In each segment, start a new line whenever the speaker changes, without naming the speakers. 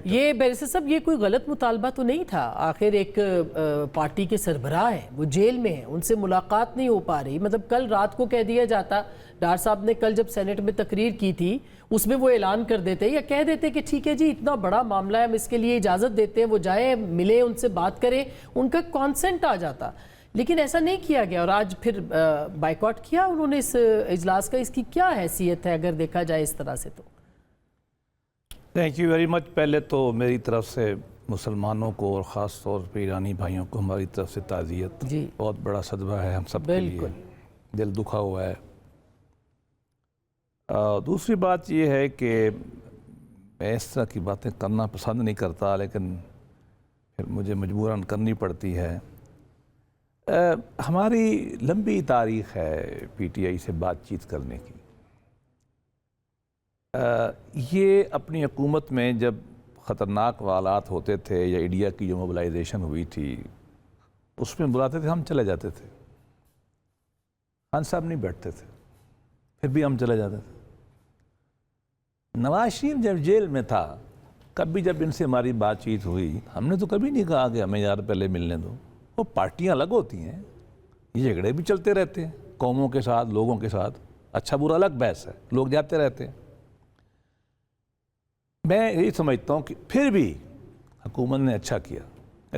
ये बैरिस्टर साहब, ये कोई गलत मुतालबा तो नहीं था? आखिर एक पार्टी के सरबराह हैं, वो जेल में हैं, उनसे मुलाकात नहीं हो पा रही। मतलब कल रात को कह दिया जाता, डार साहब ने कल जब सेनेट में तकरीर की थी उसमें वो ऐलान कर देते या कह देते कि ठीक है जी, इतना बड़ा मामला है, हम इसके लिए इजाज़त देते हैं, वो जाए, मिले, उनसे बात करें, उनका कॉन्सेंट आ जाता। लेकिन ऐसा नहीं किया गया और आज फिर बाइकआउट किया उन्होंने इस इजलास का। इसकी क्या हैसियत है अगर देखा जाए इस तरह से? तो
थैंक यू वेरी मच। पहले तो मेरी तरफ से मुसलमानों को और ख़ास तौर पर ईरानी भाइयों को हमारी तरफ से ताज़ियत।
जी,
बहुत बड़ा सदमा है हम सब के लिए, दिल दुखा हुआ है। दूसरी बात यह है कि मैं इस तरह की बातें करना पसंद नहीं करता, लेकिन फिर मुझे मजबूरन करनी पड़ती है। हमारी लंबी तारीख़ है पीटीआई से बातचीत करने की। ये अपनी हुकूमत में जब ख़तरनाक वालात होते थे या इंडिया की जो मोबिलाइजेशन हुई थी उसमें बुलाते थे, हम चले जाते थे। खान साहब नहीं बैठते थे, फिर भी हम चले जाते थे। नवाज शरीफ जब जेल में था, कभी जब इनसे हमारी बातचीत हुई, हमने तो कभी नहीं कहा कि हमें यार पहले मिलने दो। वो पार्टियां अलग होती हैं, ये झगड़े भी चलते रहते हैं कौमों के साथ, लोगों के साथ, अच्छा बुरा अलग बहस है, लोग जाते रहते हैं। मैं यही समझता हूँ कि फिर भी हुकूमत ने अच्छा किया,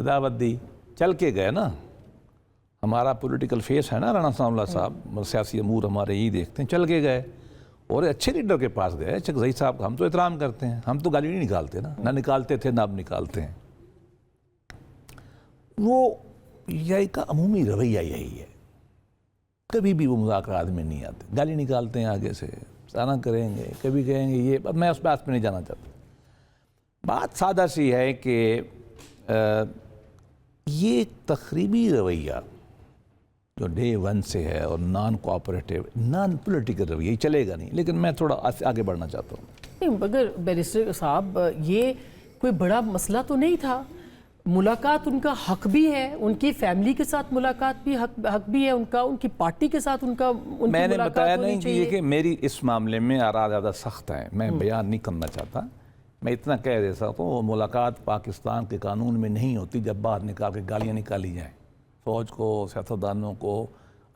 दावत दी, चल के गए ना। हमारा पॉलिटिकल फेस है ना राणा सांवला साहब, सियासी अमूर हमारे यही देखते हैं, चल के गए और अच्छे लीडर के पास गए। चकजई साहब का हम तो एहतराम करते हैं, हम तो गाली नहीं निकालते ना निकालते थे ना अब निकालते हैं। वो यही का अमूमी रवैया यही है, कभी भी वो मुज़ाकरात में नहीं आते, गाली निकालते हैं आगे से, साना करेंगे, कभी कहेंगे ये। मैं उस बात में नहीं जाना चाहता। बात सादा सी है कि ये तखरीबी रवैया जो डे वन से है और नॉन कोऑपरेटिव, नॉन पॉलिटिकल रवैया चलेगा नहीं। लेकिन मैं थोड़ा आगे बढ़ना चाहता हूँ।
नहीं, मगर बैरिस्टर साहब, ये कोई बड़ा मसला तो नहीं था। मुलाकात उनका हक भी है, उनकी फैमिली के साथ मुलाकात भी हक भी है उनका, उनकी पार्टी के साथ उनका
मैंने बताया नहीं कि मेरी इस मामले में आरा ज़्यादा सख्त है, मैं बयान नहीं करना चाहता। मैं इतना कह देता हूँ, वो मुलाकात पाकिस्तान के कानून में नहीं होती जब बाहर निकाल के गालियाँ निकाली जाएँ फ़ौज को, सियासतदानों को,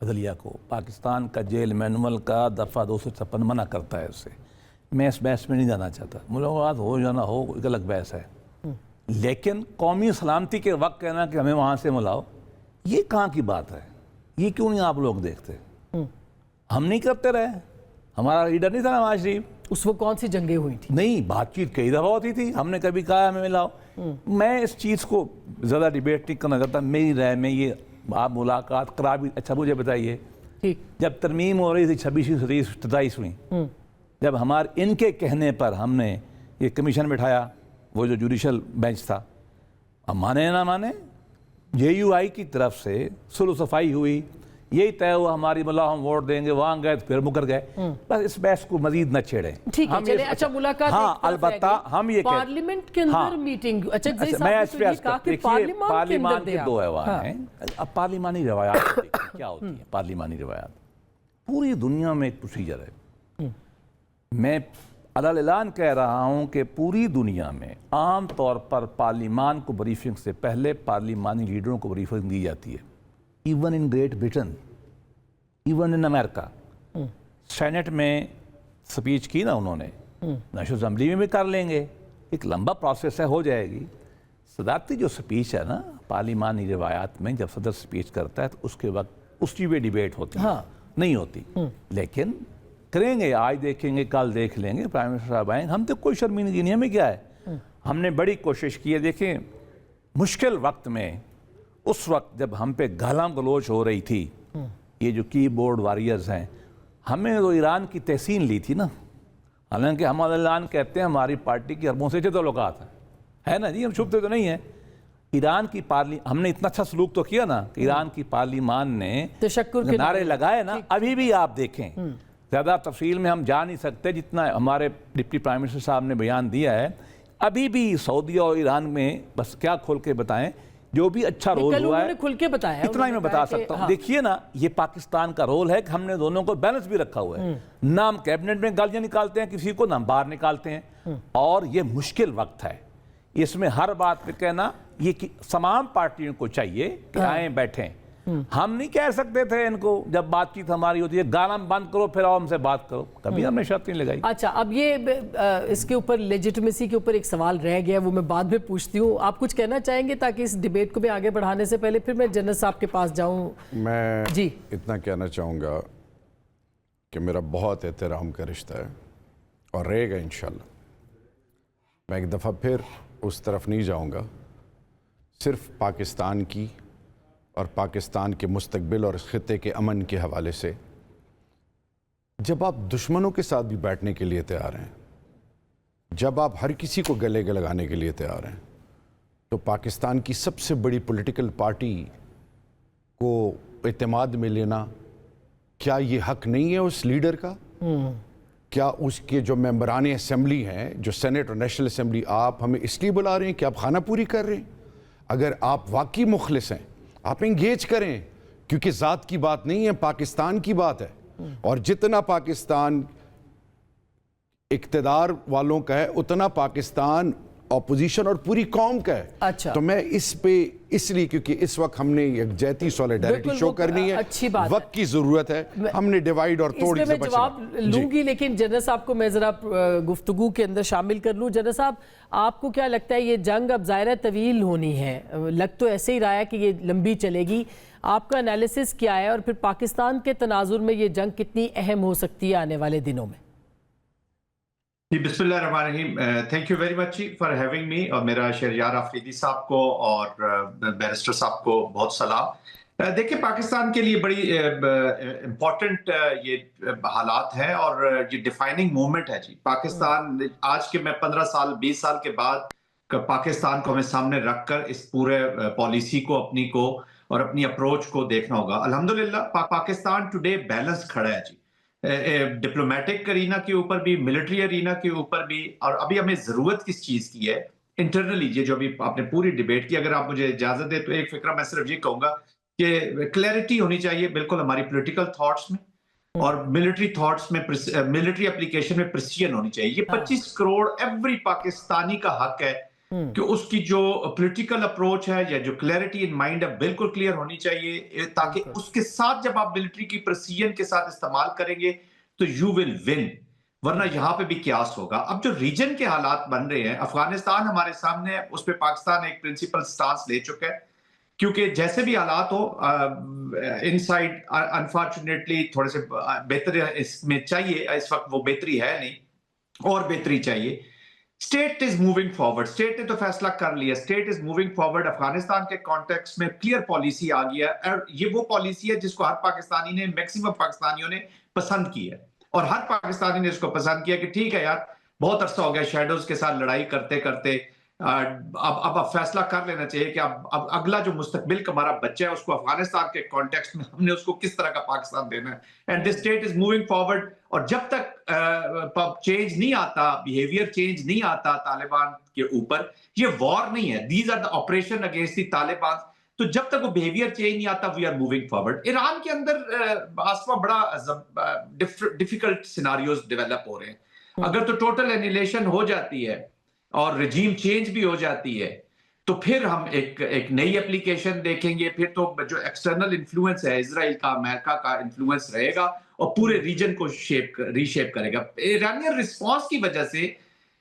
अदलिया को। पाकिस्तान का जेल मैनुअल का दफ़ा 256 मना करता है उससे। मैं इस बहस में नहीं जाना चाहता, मुलाकात हो जाना हो एक अलग बहस है। लेकिन कौमी सलामती के वक्त कहना कि हमें वहाँ से मिलाओ, ये कहाँ की बात है? ये क्यों नहीं आप लोग देखते? हम नहीं करते रहे, हमारा लीडर नहीं था नवाज शरीफ,
उस वक्त कौन सी जंगें हुई थी?
नहीं, बातचीत कई दफ़ा होती थी, हमने कभी कहा हमें मिलाओ। मैं इस चीज़ को ज़्यादा डिबेट नहीं करना चाहता। मेरी राय में ये आप मुलाकात करा भी, अच्छा मुझे बताइए, जब तरमीम हो रही थी 26वीं 27वीं, जब हमारे इनके कहने पर हमने ये कमीशन बिठाया, वो जो जुडिशल बेंच था, अब माने ना माने, JUI की तरफ से सुलह सफाई हुई, यही तय हुआ हमारी मतलब हम वोट देंगे, वहाँ गए तो फिर मुकर गए। बस इस बहस को मजीद न छेड़ें।
ठीक है, चले, अच्छा मुलाकात,
हाँ, अलबत्ता हम ये
पार्लियामेंट के अंदर मीटिंग, अच्छा
पार्लियामान के दो ऐवान हैं। अब पार्लिमानी रवायात क्या होती है? पार्लिमानी रवायात पूरी दुनिया में एक प्रोसीजर है। मैं अलग कह रहा हूँ कि पूरी दुनिया में आम तौर पर पार्लिमान को ब्रीफिंग से पहले पार्लिमानी लीडरों को ब्रीफिंग दी जाती है। Even in great Britain, even in America, senate में स्पीच की ना उन्होंने, नेशनल असेंबली में भी कर लेंगे, एक लंबा प्रोसेस है, हो जाएगी। सदारती जो स्पीच है ना पार्लिमानी रिवायात में, जब सदर स्पीच करता है तो उसके वक्त उसकी भी डिबेट होती है, नहीं होती। लेकिन करेंगे, आज देखेंगे, कल देख लेंगे, प्राइम मिनिस्टर साहब आएंगे, हम तो कोई शर्मिंदगी नहीं, हमें क्या है। हमने बड़ी कोशिश की है। देखें, मुश्किल वक्त में, उस वक्त जब हम पे गालाम गलोच हो रही थी, ये जो कीबोर्ड वॉरियर्स हैं, हमें तो ईरान की तहसीन ली थी ना। हालांकि हम ऐलान कहते हैं हमारी पार्टी की अरबों से ताल्लुकात है ना जी, हम छुपते तो नहीं है। ईरान की हमने इतना अच्छा सलूक तो किया ना कि ईरान की पार्लिमान ने नारे लगाए ना। अभी भी आप देखें, ज़्यादा तफसील में हम जा नहीं सकते, जितना हमारे डिप्टी प्राइम मिनिस्टर साहब ने बयान दिया है। अभी भी सऊदी और ईरान में, बस क्या खोल के बताएं, जो भी अच्छा रोल हुआ है
खुल के बताया,
इतना ही मैं बता सकता हूँ। देखिए ना, ये पाकिस्तान का रोल है कि हमने दोनों को बैलेंस भी रखा हुआ है। ना हम कैबिनेट में गालियाँ निकालते हैं किसी को, ना हम बाहर निकालते हैं। और ये मुश्किल वक्त है, इसमें हर बात पे कहना ये तमाम पार्टियों को चाहिए कि आए बैठें। हम नहीं कह सकते थे इनको जब बातचीत हमारी होती है गाना बंद करो फिर आओ हमसे बात करो, कभी हमने शर्त नहीं लगाई।
अच्छा, अब ये इसके ऊपर लेजिटिमेसी के ऊपर एक सवाल रह गया, वो मैं बाद में पूछती हूँ। आप कुछ कहना चाहेंगे ताकि इस डिबेट को भी आगे बढ़ाने से पहले फिर मैं जनरल साहब के पास जाऊँ?
मैं
जी
इतना कहना चाहूँगा कि मेरा बहुत एहतराम का रिश्ता है और रहेगा इंशाल्लाह। मैं एक दफ़ा फिर उस तरफ नहीं जाऊँगा। सिर्फ पाकिस्तान की और पाकिस्तान के मुस्तकबिल और ख़ित्ते के अमन के हवाले से जब आप दुश्मनों के साथ भी बैठने के लिए तैयार हैं, जब आप हर किसी को गले लगाने के लिए तैयार हैं, तो पाकिस्तान की सबसे बड़ी पॉलिटिकल पार्टी को एतमाद में लेना, क्या ये हक नहीं है उस लीडर का? क्या उसके जो मेंबरान असेंबली हैं, जो सेनेट और नेशनल असेंबली, आप हमें इसलिए बुला रहे हैं कि आप खाना पूरी कर रहे हैं? अगर आप वाकई मुखलिस हैं, आप इंगेज करें, क्योंकि ज़ात की बात नहीं है, पाकिस्तान की बात है। और जितना पाकिस्तान इक़्तिदार वालों का है उतना पाकिस्तान ऑपोजिशन और पूरी कौम का है।
अच्छा।
तो मैं इस पे इसलिए क्योंकि इस वक्त हमने यकजहती सॉलिडारिटी शो करनी है,
अच्छी बात
वक्त की जरूरत है, हमने डिवाइड और तोड़ से बचना।
जवाब लूंगी, लेकिन जनरल साहब को मैं जरा गुफ्तगू के अंदर शामिल कर लूं। जनरल साहब, आपको क्या लगता है ये जंग अब ज़ाहिर तवील होनी है, लग तो ऐसे ही रहा है कि ये लंबी चलेगी, आपका एनालिसिस क्या है और फिर पाकिस्तान के तनाजुर में ये जंग कितनी अहम हो सकती है आने वाले दिनों में?
बिस्मिल्लाहिर्रहमानिर्रहीम, thank you very much for having me. और मेरा शहरयार आफरीदी साहब को और बैरिस्टर साहब को बहुत सलाम। देखिए, पाकिस्तान के लिए बड़ी इम्पोर्टेंट ये हालात है और ये डिफाइनिंग मोमेंट है जी। पाकिस्तान आज के मैं 15 साल 20 साल के बाद पाकिस्तान को हमें सामने रखकर इस पूरे पॉलिसी को अपनी को और अपनी अप्रोच को देखना होगा। अल्हम्दुलिल्लाह पाकिस्तान टुडे बैलेंस खड़ा है जी, डिप्लोमेटिक अरीना के ऊपर भी, मिलिट्री अरीना के ऊपर भी। और अभी हमें जरूरत किस चीज की है इंटरनली, ये जो अभी आपने पूरी डिबेट की, अगर आप मुझे इजाजत दे तो एक फिक्रा मैं सिर्फ ये कहूंगा कि क्लैरिटी होनी चाहिए बिल्कुल हमारी पॉलिटिकल थॉट्स में और मिलिट्री थॉट्स में, मिलिट्री एप्लीकेशन में प्रिसीजन होनी चाहिए। ये 25 करोड़ एवरी पाकिस्तानी का हक है कि उसकी जो पॉलिटिकल अप्रोच है या जो क्लैरिटी इन माइंड है बिल्कुल क्लियर होनी चाहिए, ताकि उसके साथ जब आप मिलिट्री की प्रिसीजन के साथ इस्तेमाल करेंगे तो यू विल विन, वरना यहां पे भी क्यास होगा। अब जो रीजन के हालात बन रहे हैं, अफगानिस्तान हमारे सामने है, उस पर पाकिस्तान एक प्रिंसिपल स्टांस ले चुका है, क्योंकि जैसे भी हालात हो इनसाइड अनफॉर्चुनेटली थोड़े से बेहतर इसमें चाहिए, इस वक्त वो बेहतरी है नहीं और बेहतरी चाहिए। State is moving forward, state ने तो फैसला कर लिया, state is moving forward. Afghanistan के कॉन्टेक्स्ट में क्लियर पॉलिसी आ गया और ये वो पॉलिसी है जिसको हर पाकिस्तानी ने, मैक्सिमम पाकिस्तानियों ने पसंद की है और हर पाकिस्तानी ने इसको पसंद किया कि ठीक है यार, बहुत अरसा हो गया शैडोज के साथ लड़ाई करते करते, अब फैसला कर लेना चाहिए कि अब अगला जो मुस्तकबिल हमारा बच्चा है उसको अफगानिस्तान के कॉन्टेक्स्ट में हमने उसको किस तरह का पाकिस्तान देना है। And this state is moving forward. और जब तक चेंज नहीं आता, बिहेवियर चेंज नहीं आता तालिबान के ऊपर, ये वॉर नहीं है, these are the operation against the Taliban. तो जब तक वो बिहेवियर चेंज नहीं आता, we are moving forward. Iran के अंदर आसमा बड़ा डिफिकल्ट सिनारियोज डेवलप हो रहे हैं। अगर तो टोटल एनिलेशन हो जाती है और रिजीम चेंज भी हो जाती है, तो फिर हम एक नई एप्लीकेशन देखेंगे। फिर तो जो एक्सटर्नल इन्फ्लुएंस है, इजराइल का, अमेरिका का इन्फ्लुएंस रहेगा और पूरे रीजन को रीशेप करेगा। ईरानियन रिस्पांस की वजह से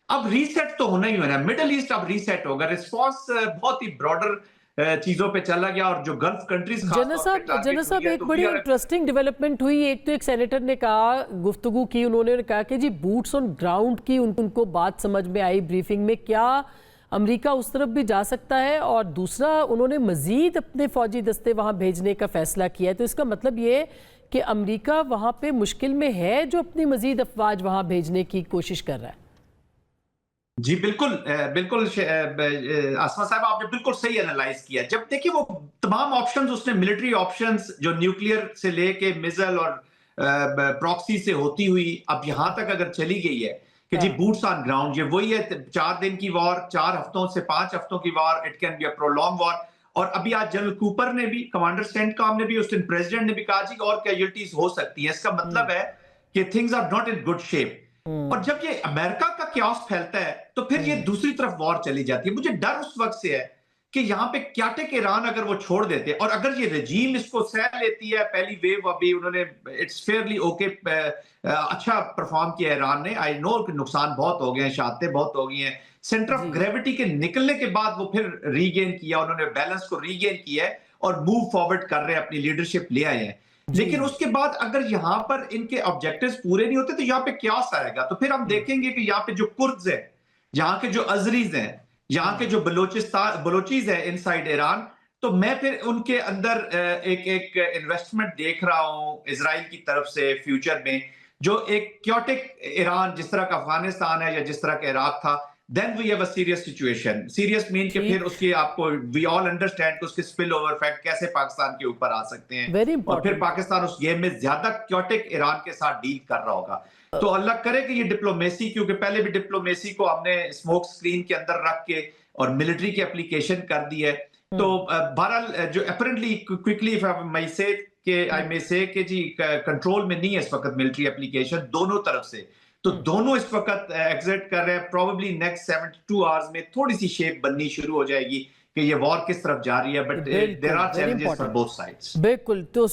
अब रीसेट तो होना ही होना है, मिडल ईस्ट अब रीसेट होगा। रिस्पांस बहुत ही ब्रॉडर चीजों पे चला गया और जो गल्फ कंट्रीज,
जनरल साहब एक बड़ी इंटरेस्टिंग डेवलपमेंट हुई। एक तो एक सेनेटर ने कहा, गुफ्तगू की, उन्होंने कहा कि जी बूट्स ऑन ग्राउंड की उनको बात समझ में आई ब्रीफिंग में, क्या अमेरिका उस तरफ भी जा सकता है? और दूसरा, उन्होंने मजीद अपने फौजी दस्ते वहां भेजने का फैसला किया है। तो इसका मतलब ये कि अमेरिका वहां पे मुश्किल में है जो अपनी मजीद अफवाज वहां भेजने की कोशिश कर रहा है।
जी बिल्कुल बिल्कुल आसमा साहब, आपने बिल्कुल सही एनालाइज किया। जब देखिए वो तमाम ऑप्शंस उसने, मिलिट्री ऑप्शंस जो न्यूक्लियर से लेके मिसाइल और प्रॉक्सी से होती हुई अब यहां तक अगर चली गई है कि जी बूट्स ऑन ग्राउंड, ये वही है 4 दिन की वॉर, 4 हफ्तों से 5 हफ्तों की war, it can be a prolong war. और अभी आज जनरल कूपर ने भी, कमांडर सेंटकॉम ने भी, उस दिन प्रेसिडेंट ने भी कहा जी और कैजुअल्टीज हो सकती है। इसका मतलब है कि things are not in good shape. और जब ये अमेरिका का क्यास फैलता है तो फिर ये दूसरी तरफ वॉर चली जाती है। मुझे डर उस वक्त से है कि यहाँ पे क्याटेक ईरान अगर वो छोड़ देते और अगर ये रजीम इसको सह लेती है, पहली वेव अभी उन्होंने इट्स फेयरली ओके अच्छा परफॉर्म किया ईरान ने। आई नो कि नुकसान बहुत हो गए हैं, शहादतें बहुत हो गई हैं, सेंटर ऑफ ग्रेविटी के निकलने के बाद वो फिर रीगेन किया, उन्होंने बैलेंस को रीगेन किया है और मूव फॉरवर्ड कर रहे हैं, अपनी लीडरशिप ले आए हैं। लेकिन उसके बाद अगर यहाँ पर इनके ऑब्जेक्टिव्स पूरे नहीं होते तो यहाँ पे क्या आएगा। तो फिर हम देखेंगे कि यहाँ पे जो कुर्द्स हैं, यहाँ के जो अजरीज हैं, यहाँ के जो बलोचीज है इनसाइड ईरान, तो मैं फिर उनके अंदर एक इन्वेस्टमेंट देख रहा हूं इजराइल की तरफ से फ्यूचर में, जो एक क्योटिक ईरान जिस तरह का अफगानिस्तान है या जिस तरह का इराक था, then we have a serious situation. Serious mean कि फिर उसकी आपको वी ऑल अंडरस्टैंड कि उसके स्पिल ओवर इफेक्ट कैसे पाकिस्तान के ऊपर आ सकते हैं और फिर पाकिस्तान उस गेम में ज्यादा क्योटिक ईरान के साथ डील कर रहा होगा। तो अल्लाह करे कि ये डिप्लोमेसी, क्योंकि पहले भी डिप्लोमेसी को हमने स्मोक स्क्रीन के अंदर रख के और मिलिट्री की एप्लीकेशन कर दी है। तो बहरहाल जो अपेरेंटली क्विकली आई मे से कि जी कंट्रोल में नहीं है इस वक्त मिलिट्री एप्लीकेशन दोनों तरफ से, तो दोनों इस वक्त एग्जिट कर रहे हैं। प्रोबेबली नेक्स्ट 72 आवर्स में थोड़ी सी शेप बननी शुरू हो जाएगी कि ये वॉर किस तरफ जा रही है, but there are challenges for both sides.
बिल्कुल। तो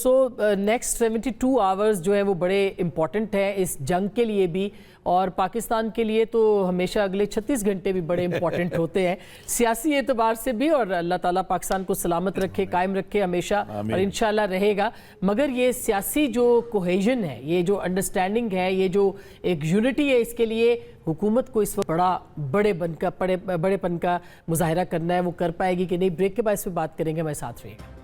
नेक्स्ट 72 आवर्स जो है वो बड़े इंपॉर्टेंट है इस जंग के लिए भी, और पाकिस्तान के लिए तो हमेशा अगले 36 घंटे भी बड़े इंपॉर्टेंट होते हैं सियासी एतबार से भी। और अल्लाह ताला पाकिस्तान को सलामत रखे, कायम रखे हमेशा, और इंशाल्लाह रहेगा। मगर ये सियासी जो कोहेजन है, ये जो अंडरस्टैंडिंग है, ये जो एक यूनिटी है, इसके लिए हुकूमत को इस वक्त बड़ेपन का मुजाहरा करना है। वो कर पाएगी कि नहीं? ब्रेक के बाद इस पर बात करेंगे, हमारे साथ रहिएगा।